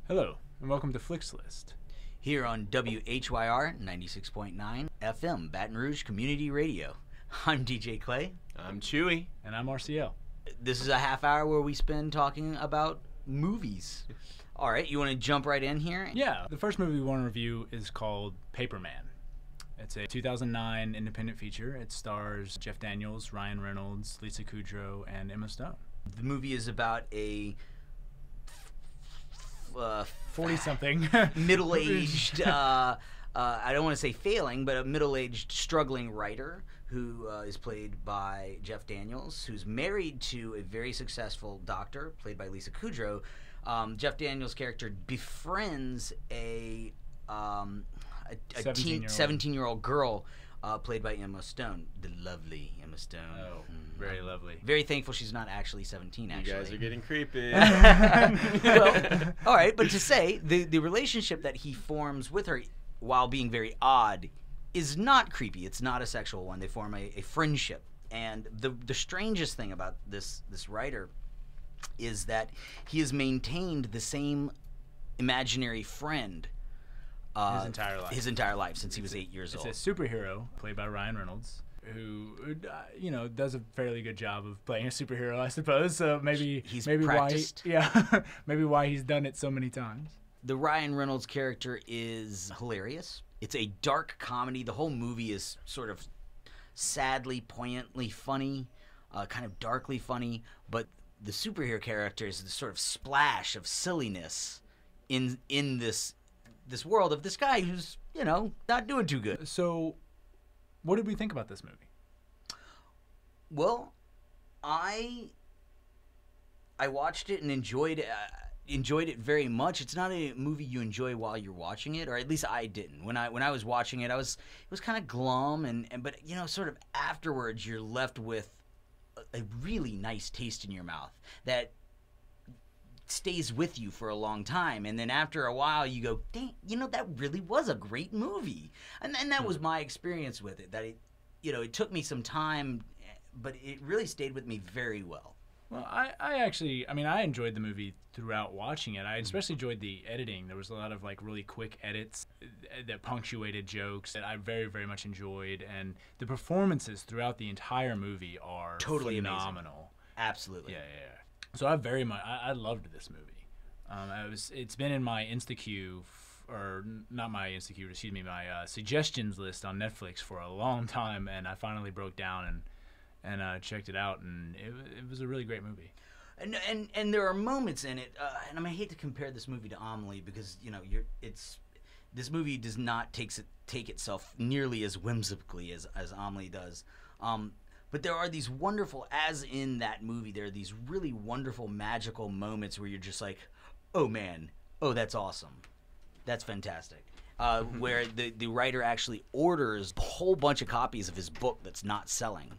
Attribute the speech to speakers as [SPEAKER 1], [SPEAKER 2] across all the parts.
[SPEAKER 1] Hello, and welcome to Flix List.
[SPEAKER 2] Here on WHYR 96.9 FM, Baton Rouge Community Radio. I'm DJ Clay.
[SPEAKER 3] I'm Chewy.
[SPEAKER 1] And I'm RCL.
[SPEAKER 2] This is a half hour where we spend talking about movies. All right, you want to jump right in here?
[SPEAKER 1] Yeah, the first movie we want to review is called Paperman. It's a 2009 independent feature. It stars Jeff Daniels, Ryan Reynolds, Lisa Kudrow, and Emma Stone.
[SPEAKER 2] The movie is about a
[SPEAKER 1] 40-something
[SPEAKER 2] middle-aged, I don't want to say failing, but a middle-aged struggling writer who is played by Jeff Daniels, who's married to a very successful doctor, played by Lisa Kudrow. Jeff Daniels' character befriends a 17-year-old girl, played by Emma Stone, the lovely Emma Stone.
[SPEAKER 1] Oh, very lovely.
[SPEAKER 2] Very thankful she's not actually 17, actually.
[SPEAKER 3] You guys are getting creepy.
[SPEAKER 2] Well, all right, but to say, the relationship that he forms with her, while being very odd, is not creepy. It's not a sexual one. They form a friendship. And the strangest thing about this writer is that he has maintained the same imaginary friend
[SPEAKER 1] His entire life.
[SPEAKER 2] Since he was 8 years old.
[SPEAKER 1] It's a superhero played by Ryan Reynolds, who does a fairly good job of playing a superhero, I suppose. So maybe
[SPEAKER 2] practiced.
[SPEAKER 1] Maybe why he's done it so many times.
[SPEAKER 2] The Ryan Reynolds character is hilarious. It's a dark comedy. The whole movie is sort of sadly, poignantly funny, kind of darkly funny, but the superhero character is the sort of splash of silliness in this world of this guy who's, not doing too good.
[SPEAKER 1] So, what did we think about this movie?
[SPEAKER 2] Well, I watched it and enjoyed it very much. It's not a movie you enjoy while you're watching it, or at least I didn't. When I was watching it, it was kind of glum, but sort of afterwards you're left with a really nice taste in your mouth that stays with you for a long time, and then after a while you go, dang, that really was a great movie. And that was my experience with it, that it took me some time, but it really stayed with me very well.
[SPEAKER 1] Well, I enjoyed the movie throughout watching it. I especially enjoyed the editing. There was a lot of really quick edits that punctuated jokes that I very, very much enjoyed, and the performances throughout the entire movie are
[SPEAKER 2] totally
[SPEAKER 1] phenomenal.
[SPEAKER 2] Amazing. Absolutely.
[SPEAKER 1] Yeah. So I loved this movie. It's been in my InstaQ, or not my InstaQ, excuse me, my suggestions list on Netflix for a long time, and I finally broke down and checked it out, and it was a really great movie.
[SPEAKER 2] And there are moments in it, and I hate to compare this movie to Amelie because this movie does not take itself nearly as whimsically as Amelie does. But there are these wonderful, as in that movie, there are these really wonderful magical moments where you're just like, oh man, oh that's awesome, that's fantastic. Where the writer actually orders a whole bunch of copies of his book that's not selling,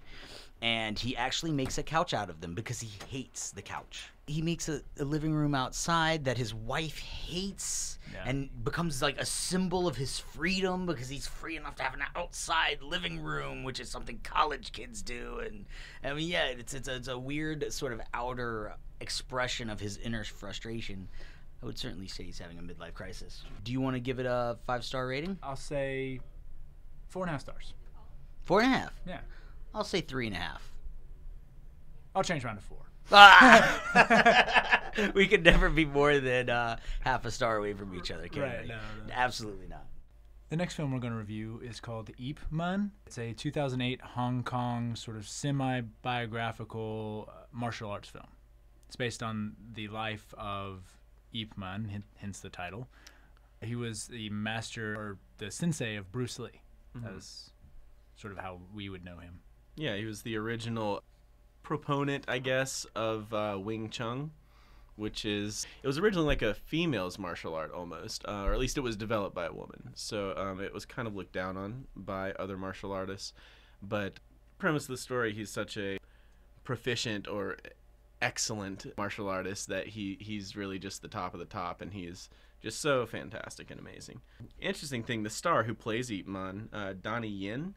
[SPEAKER 2] and he actually makes a couch out of them because he hates the couch. He makes a living room outside that his wife hates, and becomes like a symbol of his freedom because he's free enough to have an outside living room, which is something college kids do. And I mean, yeah, it's a weird sort of outer expression of his inner frustration. I would certainly say he's having a midlife crisis. Do you want to give it a 5-star rating?
[SPEAKER 1] I'll say 4.5 stars.
[SPEAKER 2] 4.5?
[SPEAKER 1] Yeah.
[SPEAKER 2] I'll say 3.5.
[SPEAKER 1] I'll change mine to 4.
[SPEAKER 2] We could never be more than half a star away from each other, can
[SPEAKER 1] right,
[SPEAKER 2] we?
[SPEAKER 1] No.
[SPEAKER 2] Absolutely not.
[SPEAKER 1] The next film we're going to review is called Ip Man. It's a 2008 Hong Kong sort of semi-biographical martial arts film. It's based on the life of Ip Man, hence the title. He was the master, or the sensei of Bruce Lee. That was sort of how we would know him.
[SPEAKER 3] Yeah, he was the original proponent, I guess, of Wing Chun, it was originally like a female's martial art almost, or at least it was developed by a woman. So it was kind of looked down on by other martial artists. But premise of the story, he's such a proficient or excellent martial artist that he's really just the top of the top, and he is just so fantastic and amazing. Interesting thing, the star who plays Ip Man, Donnie Yen,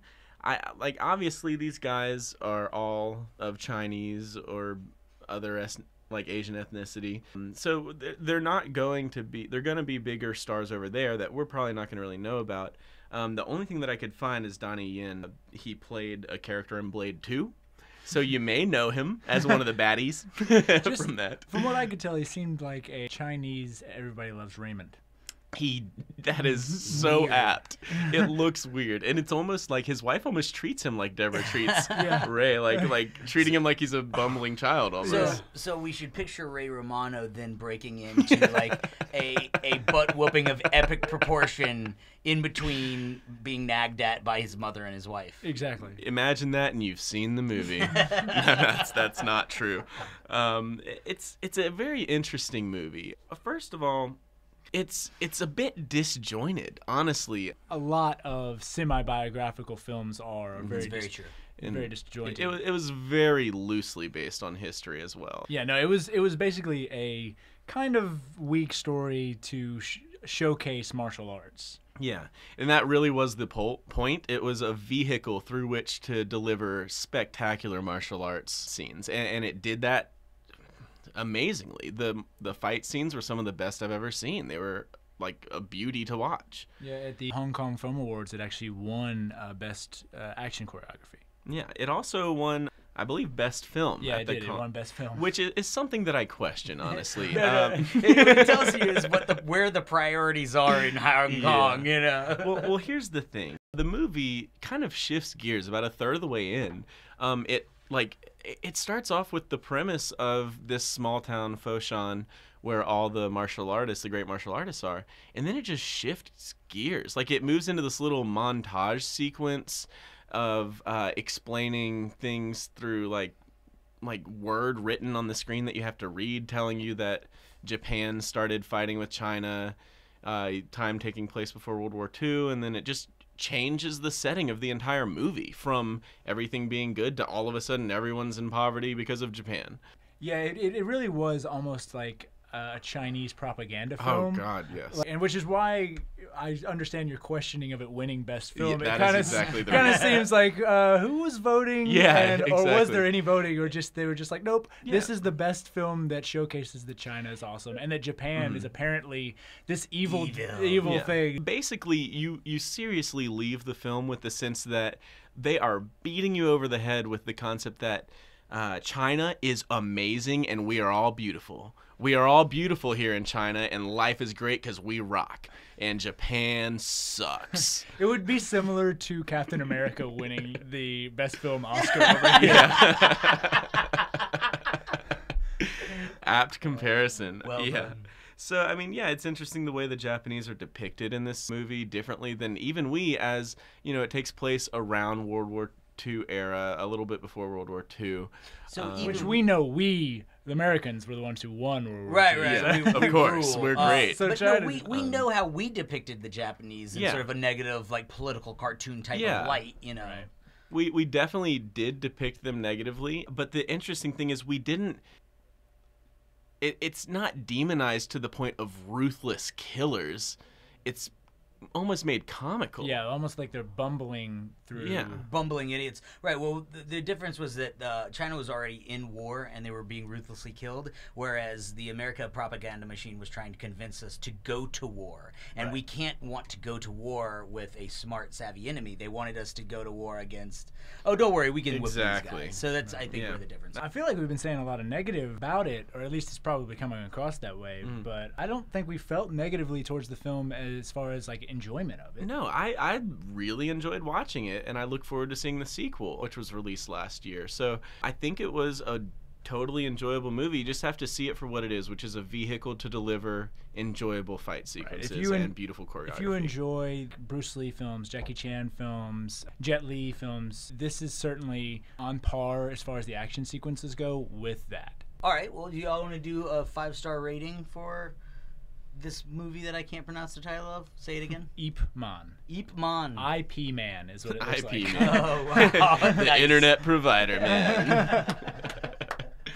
[SPEAKER 3] obviously these guys are all of Chinese or other like Asian ethnicity. So they're not going to be, they're going to be bigger stars over there that we're probably not going to really know about. The only thing that I could find is Donnie Yen. He played a character in Blade 2. So you may know him as one of the baddies from that.
[SPEAKER 1] From what I could tell, he seemed like a Chinese Everybody Loves Raymond.
[SPEAKER 3] That is so weird. Apt. It looks weird, and it's almost like his wife almost treats him like Deborah treats Ray, like treating him like he's a bumbling child almost.
[SPEAKER 2] So we should picture Ray Romano then breaking into like a butt whooping of epic proportion in between being nagged at by his mother and his wife.
[SPEAKER 1] Exactly.
[SPEAKER 3] Imagine that, and you've seen the movie. That's not true. It's a very interesting movie. First of all, it's a bit disjointed, honestly.
[SPEAKER 1] A lot of semi-biographical films are very
[SPEAKER 2] true.
[SPEAKER 1] Very disjointed.
[SPEAKER 3] It was very loosely based on history as well.
[SPEAKER 1] Yeah, no, it was basically a kind of weak story to showcase martial arts.
[SPEAKER 3] Yeah, and that really was the point. It was a vehicle through which to deliver spectacular martial arts scenes, and it did that amazingly. The fight scenes were some of the best I've ever seen. They were like a beauty to watch.
[SPEAKER 1] Yeah, at the Hong Kong Film Awards, it actually won Best Action Choreography.
[SPEAKER 3] Yeah, it also won, I believe, Best Film.
[SPEAKER 1] Yeah, it won Best Film.
[SPEAKER 3] Which is something that I question, honestly.
[SPEAKER 2] What it tells you is where the priorities are in Hong Kong, you know?
[SPEAKER 3] Well, here's the thing. The movie kind of shifts gears about a third of the way in. It starts off with the premise of this small town Foshan where all the martial artists, the great martial artists are, and then it just shifts gears. Like, it moves into this little montage sequence of explaining things through like word written on the screen that you have to read, telling you that Japan started fighting with China, time taking place before World War II, and then it just changes the setting of the entire movie from everything being good to all of a sudden everyone's in poverty because of Japan.
[SPEAKER 1] Yeah, it really was almost like a Chinese propaganda film.
[SPEAKER 3] Oh God, yes.
[SPEAKER 1] And which is why I understand your questioning of it winning Best Film.
[SPEAKER 3] Yeah,
[SPEAKER 1] it kind of seems like who was voting?
[SPEAKER 3] Exactly.
[SPEAKER 1] Or was there any voting, or just they were just like, nope, this is the best film that showcases that China is awesome and that Japan is apparently this evil thing.
[SPEAKER 3] Basically, you seriously leave the film with the sense that they are beating you over the head with the concept that China is amazing and we are all beautiful. We are all beautiful here in China, and life is great because we rock. And Japan sucks.
[SPEAKER 1] It would be similar to Captain America winning the Best Film Oscar over here.
[SPEAKER 3] Apt comparison.
[SPEAKER 2] Well done.
[SPEAKER 3] So, I mean, yeah, it's interesting the way the Japanese are depicted in this movie differently than even we, as, you know, it takes place around World War II era, a little bit before World War II.
[SPEAKER 2] So
[SPEAKER 1] which we know the Americans were the ones who won World War II.
[SPEAKER 2] Right.
[SPEAKER 3] Yeah, of course, we're great.
[SPEAKER 2] But no, we know how we depicted the Japanese in sort of a negative, like, political cartoon type of light, you know.
[SPEAKER 3] Right. We definitely did depict them negatively, but the interesting thing is we didn't... It's not demonized to the point of ruthless killers. It's almost made comical.
[SPEAKER 1] Yeah, almost like they're bumbling through.
[SPEAKER 3] Yeah.
[SPEAKER 2] Bumbling idiots. Right, well, the difference was that China was already in war and they were being ruthlessly killed, whereas the America propaganda machine was trying to convince us to go to war. And we can't want to go to war with a smart, savvy enemy. They wanted us to go to war against, oh, don't worry, we can whip these guys. So that's, I think, where the difference is.
[SPEAKER 1] I feel like we've been saying a lot of negative about it, or at least it's probably coming across that way, but I don't think we felt negatively towards the film as far as, like, enjoyment of it.
[SPEAKER 3] No, I really enjoyed watching it, and I look forward to seeing the sequel, which was released last year. So I think it was a totally enjoyable movie. You just have to see it for what it is, which is a vehicle to deliver enjoyable fight sequences and beautiful choreography.
[SPEAKER 1] If you enjoy Bruce Lee films, Jackie Chan films, Jet Li films, this is certainly on par as far as the action sequences go with that.
[SPEAKER 2] All right, well, do you all want to do a 5-star rating for this movie that I can't pronounce the title of? Say it again.
[SPEAKER 1] Ip Man.
[SPEAKER 2] Ip Man.
[SPEAKER 1] IP Man is what it looks like.
[SPEAKER 3] IP Man.
[SPEAKER 2] Oh, wow.
[SPEAKER 3] The
[SPEAKER 2] Nice.
[SPEAKER 3] internet provider, man.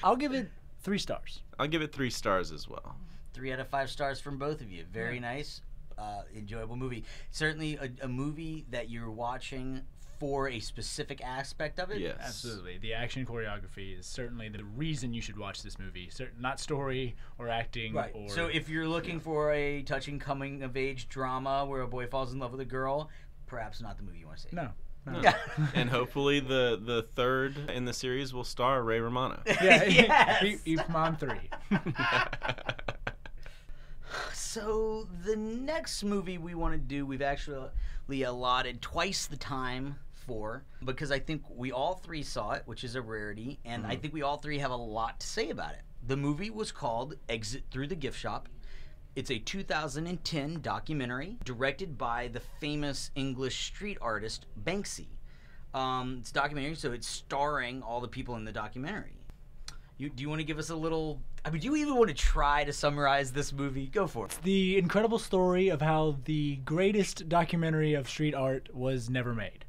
[SPEAKER 1] I'll give it 3 stars.
[SPEAKER 3] I'll give it 3 stars as well.
[SPEAKER 2] 3 out of 5 stars from both of you. Very nice. Enjoyable movie. Certainly a movie that you're watching for a specific aspect of it.
[SPEAKER 3] Yes.
[SPEAKER 1] Absolutely. The action choreography is certainly the reason you should watch this movie. Not story or acting.
[SPEAKER 2] Right.
[SPEAKER 1] Or,
[SPEAKER 2] So if you're looking for a touching coming-of-age drama where a boy falls in love with a girl, perhaps not the movie you want to see.
[SPEAKER 1] No.
[SPEAKER 3] And hopefully the third in the series will star Ray Romano.
[SPEAKER 1] Yeah.
[SPEAKER 2] Yes.
[SPEAKER 1] Ip Man 3.
[SPEAKER 2] So the next movie we want to do, we've actually allotted twice the time for, because I think we all three saw it, which is a rarity, and I think we all three have a lot to say about it. The movie was called Exit Through the Gift Shop. It's a 2010 documentary directed by the famous English street artist Banksy. It's a documentary, so it's starring all the people in the documentary. Do you want to give us a little... I mean, do you even want to try to summarize this movie? Go for it.
[SPEAKER 1] The incredible story of how the greatest documentary of street art was never made.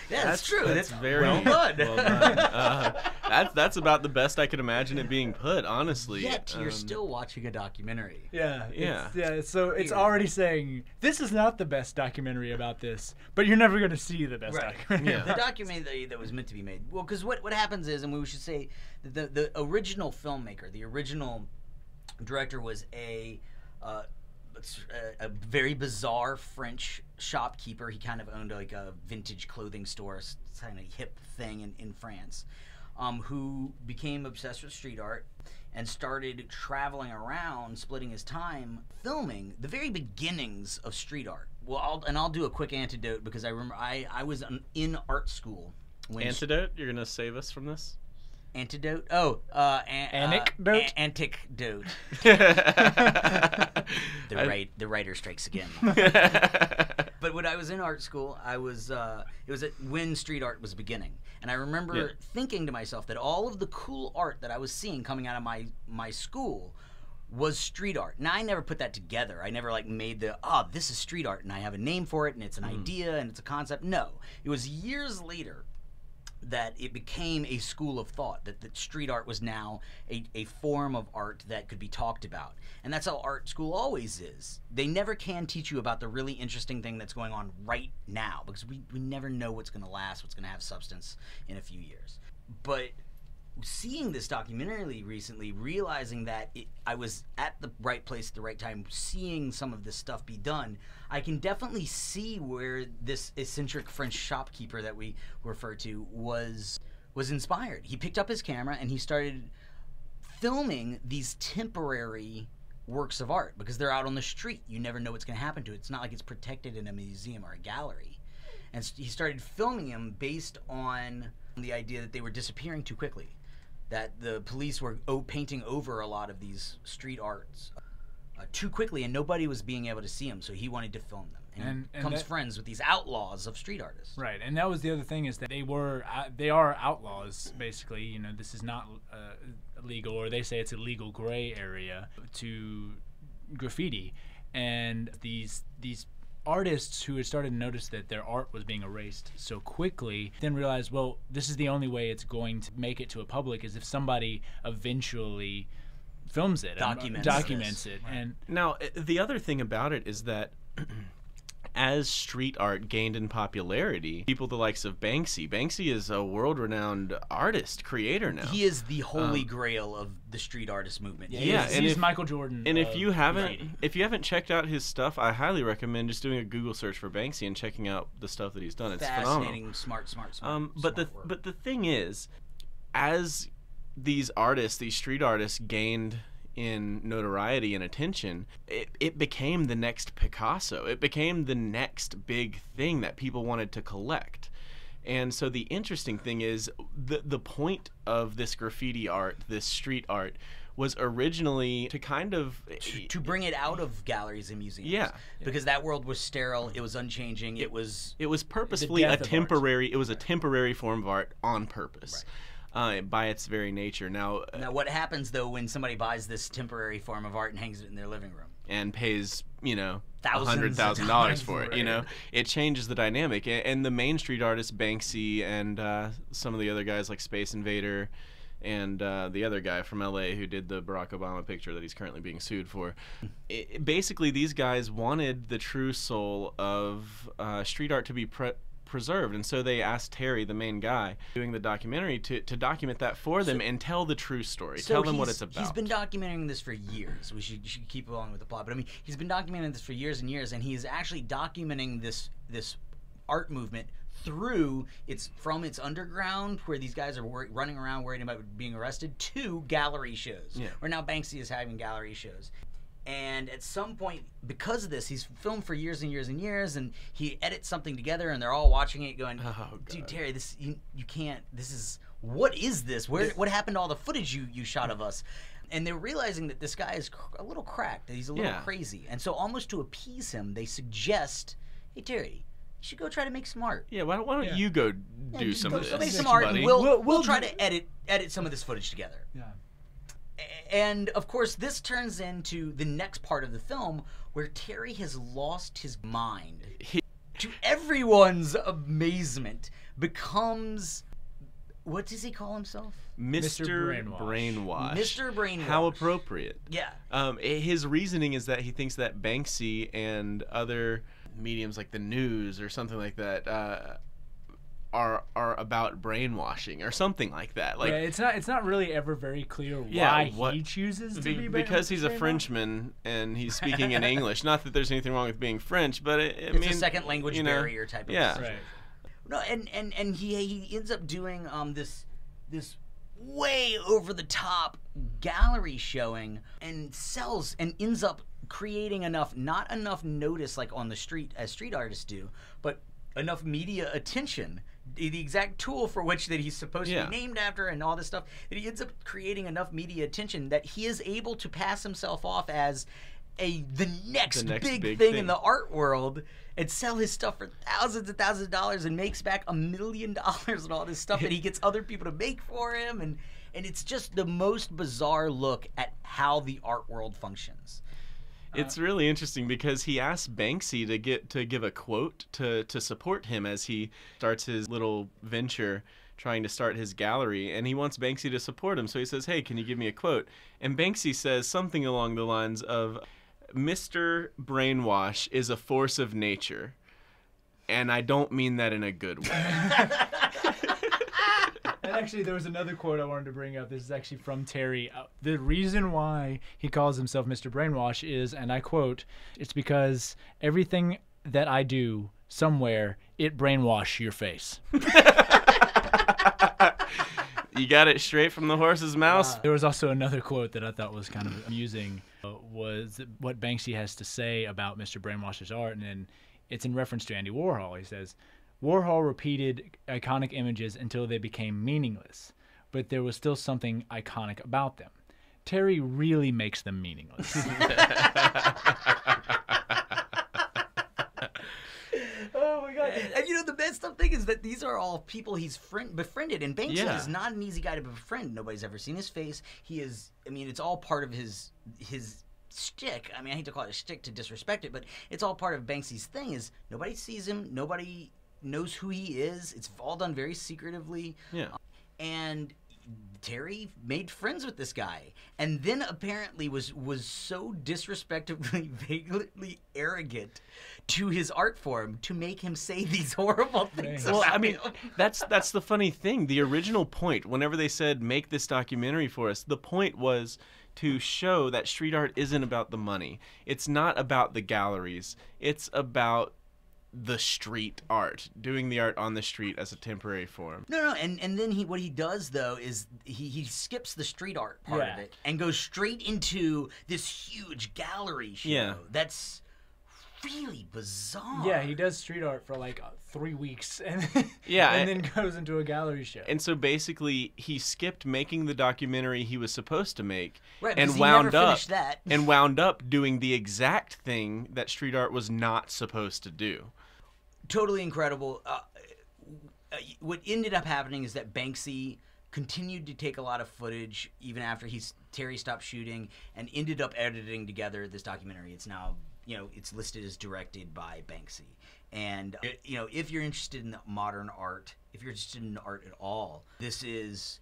[SPEAKER 2] Yeah, that's true.
[SPEAKER 3] That's very
[SPEAKER 2] well done.
[SPEAKER 3] Well done. That's about the best I could imagine it being put, honestly.
[SPEAKER 2] Yet you're still watching a documentary.
[SPEAKER 1] Yeah.
[SPEAKER 3] Yeah.
[SPEAKER 1] So it's
[SPEAKER 2] Weird.
[SPEAKER 1] already saying this is not the best documentary about this, but you're never going to see the best documentary.
[SPEAKER 3] Yeah.
[SPEAKER 2] The documentary that was meant to be made. Well, because what happens is, and we should say, that the original filmmaker, the original director was a very bizarre French shopkeeper. He kind of owned like a vintage clothing store, kind of hip thing in France, who became obsessed with street art and started traveling around, splitting his time filming the very beginnings of street art. Well, I'll do a quick antidote because I remember I was in art school.
[SPEAKER 3] Antidote? You're gonna save us from this?
[SPEAKER 2] Antidote? Oh,
[SPEAKER 1] Anecdote?
[SPEAKER 2] Anticdote. The writer strikes again. But when I was in art school, it was when street art was beginning, and I remember thinking to myself that all of the cool art that I was seeing coming out of my school was street art. Now I never put that together. I never made this is street art and I have a name for it and it's an idea and it's a concept. No, it was years later that it became a school of thought, that street art was now a form of art that could be talked about. And that's how art school always is. They never can teach you about the really interesting thing that's going on right now, because we never know what's going to last, what's going to have substance in a few years. But seeing this documentary recently, realizing that I was at the right place at the right time, seeing some of this stuff be done, I can definitely see where this eccentric French shopkeeper that we refer to was inspired. He picked up his camera and he started filming these temporary works of art because they're out on the street. You never know what's going to happen to it. It's not like it's protected in a museum or a gallery. And he started filming them based on the idea that they were disappearing too quickly, that the police were painting over a lot of these street arts too quickly, and nobody was being able to see them, so he wanted to film them. And becomes friends with these outlaws of street artists.
[SPEAKER 1] Right, and that was the other thing, is that they are outlaws, basically. You know, this is not illegal, or they say it's a legal gray area to graffiti. And these artists who had started to notice that their art was being erased so quickly then realized, well, this is the only way it's going to make it to a public, is if somebody eventually films it, documents it.
[SPEAKER 3] Right.
[SPEAKER 1] And
[SPEAKER 3] now the other thing about it is that as street art gained in popularity, people the likes of Banksy is a world-renowned artist, creator now.
[SPEAKER 2] He is the holy grail of the street artist movement.
[SPEAKER 1] He's Michael Jordan.
[SPEAKER 3] And if you haven't checked out his stuff, I highly recommend just doing a Google search for Banksy and checking out the stuff that he's done. It's
[SPEAKER 2] fascinating,
[SPEAKER 3] phenomenal.
[SPEAKER 2] smart.
[SPEAKER 3] But the thing is, as these street artists gained in notoriety and attention, it became the next Picasso. It became the next big thing that people wanted to collect. And so the interesting thing is, the point of this graffiti art, this street art, was originally to kind of
[SPEAKER 2] to bring it out of galleries and museums.
[SPEAKER 3] Yeah.
[SPEAKER 2] Because that world was sterile, it was unchanging, it was
[SPEAKER 3] purposefully a temporary form of art on purpose.
[SPEAKER 2] Right.
[SPEAKER 3] By its very nature. Now,
[SPEAKER 2] what happens though when somebody buys this temporary form of art and hangs it in their living room
[SPEAKER 3] and pays,
[SPEAKER 2] thousands of
[SPEAKER 3] $100,000 for it?
[SPEAKER 2] right.
[SPEAKER 3] It changes the dynamic. And the main street artist Banksy and some of the other guys like Space Invader and the other guy from LA who did the Barack Obama picture that he's currently being sued for. Basically, these guys wanted the true soul of street art to be preserved. And so they asked Terry, the main guy doing the documentary, to document that for them and tell the true story. Tell them what it's about.
[SPEAKER 2] He's been documenting this for years. We should keep along with the plot. But I mean, he's been documenting this for years and years, and he's actually documenting this art movement from its underground, where these guys are running around worried about being arrested, to gallery shows. Where now Banksy is having gallery shows. And at some point, because of this, he's filmed for years and years and years, and he edits something together, and they're all watching it going, dude, Terry, this you can't, what is this? What happened to all the footage you shot of us? And they're realizing that this guy is a little cracked, that he's a little crazy. And so almost to appease him, they suggest, hey, Terry, you should go try to make some art.
[SPEAKER 3] Yeah, why don't you go do some of this?
[SPEAKER 2] Make some art, and we'll try to edit some of this footage together.
[SPEAKER 1] Yeah.
[SPEAKER 2] And of course, this turns into the next part of the film, where Terry has lost his mind. To everyone's amazement, becomes, what does he call himself?
[SPEAKER 3] Mr. Brainwash.
[SPEAKER 2] Mr. Brainwash.
[SPEAKER 3] How appropriate.
[SPEAKER 2] Yeah.
[SPEAKER 3] His reasoning is that he thinks that Banksy and other mediums like the news or something like that are about brainwashing or something like that. Like,
[SPEAKER 1] yeah, it's not really ever very clear why he chooses to be
[SPEAKER 3] because he's a Frenchman and he's speaking in English. Not that there's anything wrong with being French, but it's
[SPEAKER 2] a second language barrier type of
[SPEAKER 3] decision.
[SPEAKER 1] Right.
[SPEAKER 2] No, and he ends up doing this way over the top gallery showing, and sells and ends up creating not enough notice like on the street as street artists do, but enough media attention, the exact tool for which that he's supposed to be named after and all this stuff, that he ends up creating enough media attention that he is able to pass himself off as the next big thing in the art world, and sell his stuff for thousands and thousands of dollars, and makes back $1 million and all this stuff that he gets other people to make for him, and it's just the most bizarre look at how the art world functions.
[SPEAKER 3] It's really interesting because he asked Banksy to give a quote to support him as he starts his little venture trying to start his gallery, and he wants Banksy to support him. So he says, hey, can you give me a quote? And Banksy says something along the lines of, Mr. Brainwash is a force of nature, and I don't mean that in a good way.
[SPEAKER 1] And actually, there was another quote I wanted to bring up. This is actually from Terry. The reason why he calls himself Mr. Brainwash is, and I quote, it's because everything that I do, somewhere, it brainwash your face.
[SPEAKER 3] You got it straight from the horse's mouth.
[SPEAKER 1] There was also another quote that I thought was kind of amusing, was what Banksy has to say about Mr. Brainwash's art, and then it's in reference to Andy Warhol. He says, Warhol repeated iconic images until they became meaningless, but there was still something iconic about them. Terry really makes them meaningless.
[SPEAKER 2] Oh my God. And you know, the messed up thing is that these are all people he's befriended, and Banksy is not an easy guy to befriend. Nobody's ever seen his face. He is, I mean, it's all part of his shtick. I mean, I hate to call it a shtick to disrespect it, but it's all part of Banksy's thing, is nobody sees him, nobody knows who he is. It's all done very secretively.
[SPEAKER 3] Yeah.
[SPEAKER 2] And Terry made friends with this guy, and then apparently was so disrespectfully, vaguely arrogant to his art form to make him say these horrible things.
[SPEAKER 3] Well, I mean, that's the funny thing. The original point, whenever they said make this documentary for us, the point was to show that street art isn't about the money. It's not about the galleries. It's about the street art, doing the art on the street as a temporary form.
[SPEAKER 2] No, and then what he does though is he skips the street art part of it and goes straight into this huge gallery show. That's really bizarre.
[SPEAKER 1] Yeah, he does street art for like 3 weeks, and
[SPEAKER 3] and
[SPEAKER 1] then goes into a gallery show.
[SPEAKER 3] And so basically, he skipped making the documentary he was supposed to make,
[SPEAKER 2] and wound
[SPEAKER 3] up doing the exact thing that street art was not supposed to do.
[SPEAKER 2] Totally incredible. What ended up happening is that Banksy continued to take a lot of footage even after Terry stopped shooting, and ended up editing together this documentary. It's now, it's listed as directed by Banksy. And if you're interested in modern art, if you're interested in art at all, this is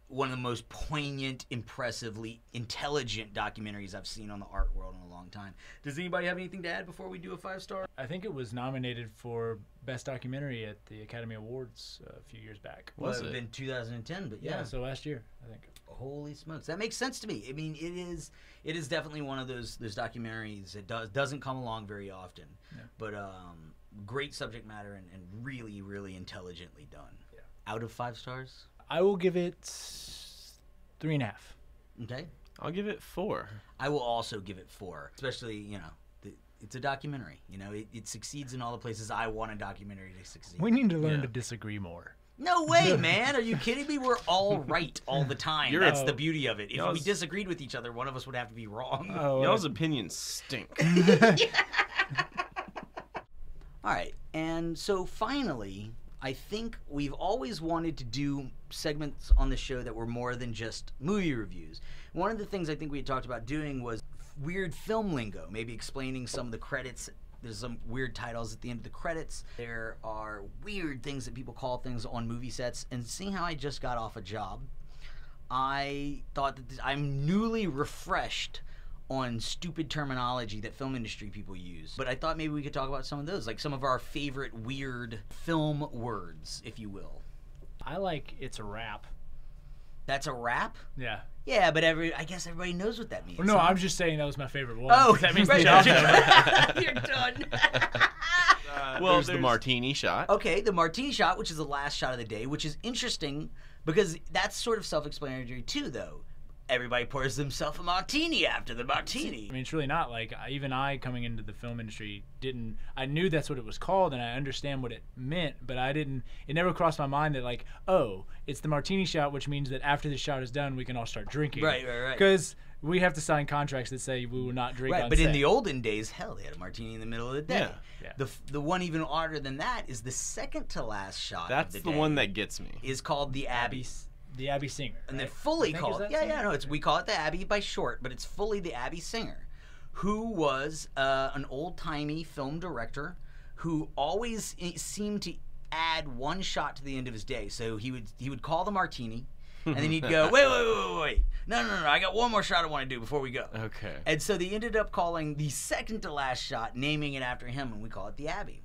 [SPEAKER 2] one of the most poignant, impressively intelligent documentaries I've seen on the art world in a long time. Does anybody have anything to add before we do a 5-star?
[SPEAKER 1] I think it was nominated for Best Documentary at the Academy Awards a few years back.
[SPEAKER 2] Was it? In 2010, but
[SPEAKER 1] yeah, so last year, I think.
[SPEAKER 2] Holy smokes, that makes sense to me. I mean, it is definitely one of those documentaries that doesn't come along very often, but great subject matter and really, really intelligently done. Yeah. Out of 5 stars?
[SPEAKER 1] I will give it 3.5.
[SPEAKER 2] Okay.
[SPEAKER 3] I'll give it 4.
[SPEAKER 2] I will also give it 4, especially, it's a documentary. It succeeds in all the places I want a documentary to succeed.
[SPEAKER 1] We need to learn to disagree more.
[SPEAKER 2] No way, man. Are you kidding me? We're all right all the time. That's the beauty of it. If we disagreed with each other, one of us would have to be wrong.
[SPEAKER 3] Y'all's opinions stink.
[SPEAKER 2] All right. And so finally, I think we've always wanted to do segments on the show that were more than just movie reviews. One of the things I think we had talked about doing was weird film lingo, maybe explaining some of the credits. There's some weird titles at the end of the credits. There are weird things that people call things on movie sets. And seeing how I just got off a job, I thought that I'm newly refreshed on stupid terminology that film industry people use. But I thought maybe we could talk about some of those, like some of our favorite weird film words, if you will.
[SPEAKER 1] I like it's a wrap.
[SPEAKER 2] That's a wrap?
[SPEAKER 1] Yeah.
[SPEAKER 2] Yeah, but I guess everybody knows what that means.
[SPEAKER 1] Well, no, I'm just saying that was my favorite one.
[SPEAKER 2] Oh,
[SPEAKER 1] that means
[SPEAKER 2] right.
[SPEAKER 1] the job's done.
[SPEAKER 2] You're done.
[SPEAKER 3] Well, there's the martini shot.
[SPEAKER 2] Okay, the martini shot, which is the last shot of the day, which is interesting because that's sort of self-explanatory too, though. Everybody pours themselves a martini after the martini.
[SPEAKER 1] I mean, it's really not. Like, even I, coming into the film industry, I knew that's what it was called, and I understand what it meant, but it never crossed my mind that, like, oh, it's the martini shot, which means that after the shot is done, we can all start drinking.
[SPEAKER 2] Right.
[SPEAKER 1] Because we have to sign contracts that say we will not drink on
[SPEAKER 2] Right, but
[SPEAKER 1] set.
[SPEAKER 2] in the olden days, hell, they had a martini in the middle of the day.
[SPEAKER 1] Yeah.
[SPEAKER 2] The one even odder than that is the second to last shot
[SPEAKER 3] That's
[SPEAKER 2] of the
[SPEAKER 3] the
[SPEAKER 2] day
[SPEAKER 3] one that gets me.
[SPEAKER 2] is called the Abbey.
[SPEAKER 1] The Abbey Singer.
[SPEAKER 2] And
[SPEAKER 1] right?
[SPEAKER 2] they're fully called,
[SPEAKER 1] Singer?
[SPEAKER 2] we call it the Abbey by short, but it's fully the Abbey Singer, who was an old-timey film director who always seemed to add one shot to the end of his day. So he would call the martini, and then he'd go, wait, no, I got one more shot I want to do before we go.
[SPEAKER 3] Okay.
[SPEAKER 2] And so they ended up calling the second to last shot, naming it after him, and we call it the Abbey.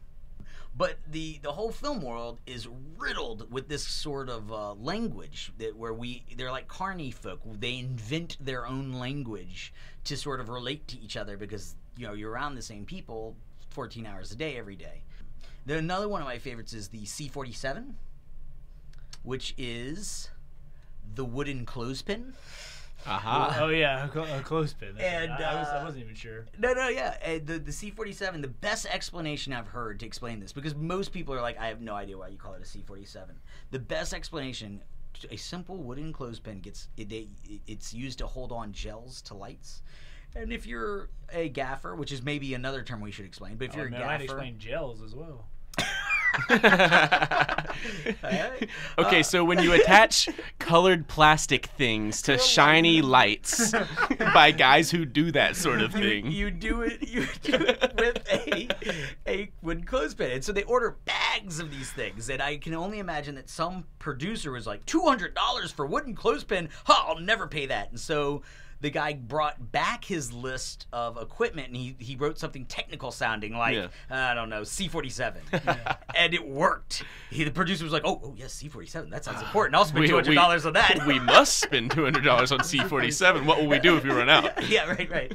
[SPEAKER 2] But the whole film world is riddled with this sort of language where they're like carny folk. They invent their own language to sort of relate to each other because you're around the same people 14 hours a day every day. Then another one of my favorites is the C-47, which is the wooden clothespin.
[SPEAKER 3] Aha.
[SPEAKER 1] Oh yeah, a clothespin.
[SPEAKER 2] And
[SPEAKER 1] I wasn't even sure.
[SPEAKER 2] No, yeah. The C-47, the best explanation I've heard to explain this, because most people are like, I have no idea why you call it a C-47. The best explanation, a simple wooden clothespin it's used to hold on gels to lights. And if you're a gaffer, which is maybe another term we should explain, but if you're a gaffer,
[SPEAKER 1] I might explain gels as well.
[SPEAKER 3] Okay, so when you attach colored plastic things to shiny lights by guys who do that sort of thing,
[SPEAKER 2] you do it with a wooden clothespin. And so they order bags of these things, and I can only imagine that some producer was like, $200 for wooden clothespin? I'll never pay that. And so the guy brought back his list of equipment, and he wrote something technical sounding like, I don't know, C-47. And it worked. The producer was like, oh yes, C-47, that sounds important. I'll spend $200 on that.
[SPEAKER 3] We must spend $200 on C-47. What will we do if we run out?
[SPEAKER 2] Yeah, right.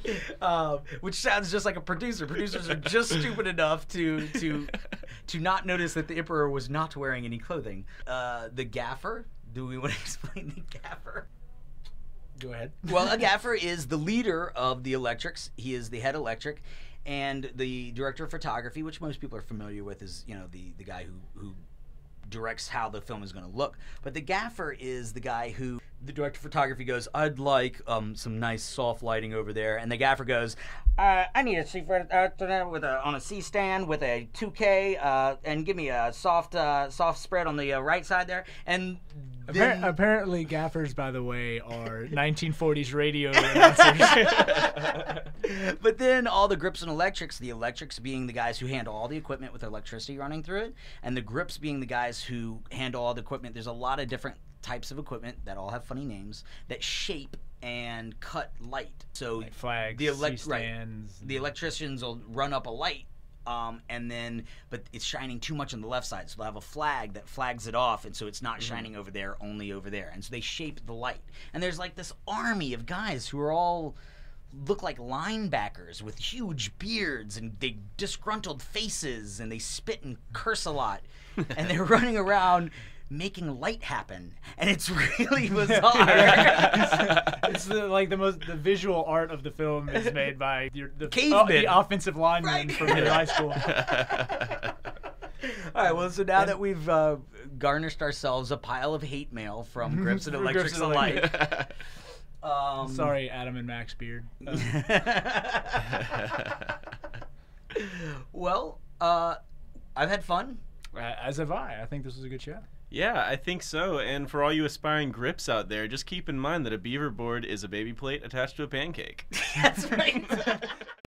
[SPEAKER 2] Which sounds just like a producer. Producers are just stupid enough to not notice that the emperor was not wearing any clothing. The gaffer, do we want to explain the gaffer?
[SPEAKER 1] Go ahead.
[SPEAKER 2] Well, a gaffer is the leader of the electrics. He is the head electric, and the director of photography, which most people are familiar with, is the guy who directs how the film is going to look. But the gaffer is the guy who the director of photography goes, I'd like some nice soft lighting over there, and the gaffer goes, I need a C on a C stand with a 2K, and give me a soft spread on the right side there, and.
[SPEAKER 1] Apparently, gaffers, by the way, are 1940s radio announcers.
[SPEAKER 2] But then all the grips and electrics, the electrics being the guys who handle all the equipment with electricity running through it, and the grips being the guys who handle all the equipment. There's a lot of different types of equipment that all have funny names that shape and cut light. So
[SPEAKER 1] Like flags, C-stands.
[SPEAKER 2] the electricians will run up a light, and then, but it's shining too much on the left side, so they'll have a flag that flags it off, and so it's not shining over there, only over there. And so they shape the light. And there's like this army of guys who are all look like linebackers with huge beards and they disgruntled faces, and they spit and curse a lot, and they're running around making light happen, and it's really bizarre.
[SPEAKER 1] It's the visual art of the film is made by the
[SPEAKER 2] Cavemen.
[SPEAKER 1] The offensive lineman
[SPEAKER 2] Right.
[SPEAKER 1] from your high school.
[SPEAKER 2] All right, well, so now that we've garnished ourselves a pile of hate mail from Grips and
[SPEAKER 1] From
[SPEAKER 2] Electrics
[SPEAKER 1] Grips and
[SPEAKER 2] alike.
[SPEAKER 1] Sorry, Adam and Max Beard.
[SPEAKER 2] Well, I've had fun.
[SPEAKER 1] As have I. I think this was a good show.
[SPEAKER 3] Yeah, I think so. And for all you aspiring grips out there, just keep in mind that a beaver board is a baby plate attached to a pancake.
[SPEAKER 2] That's right.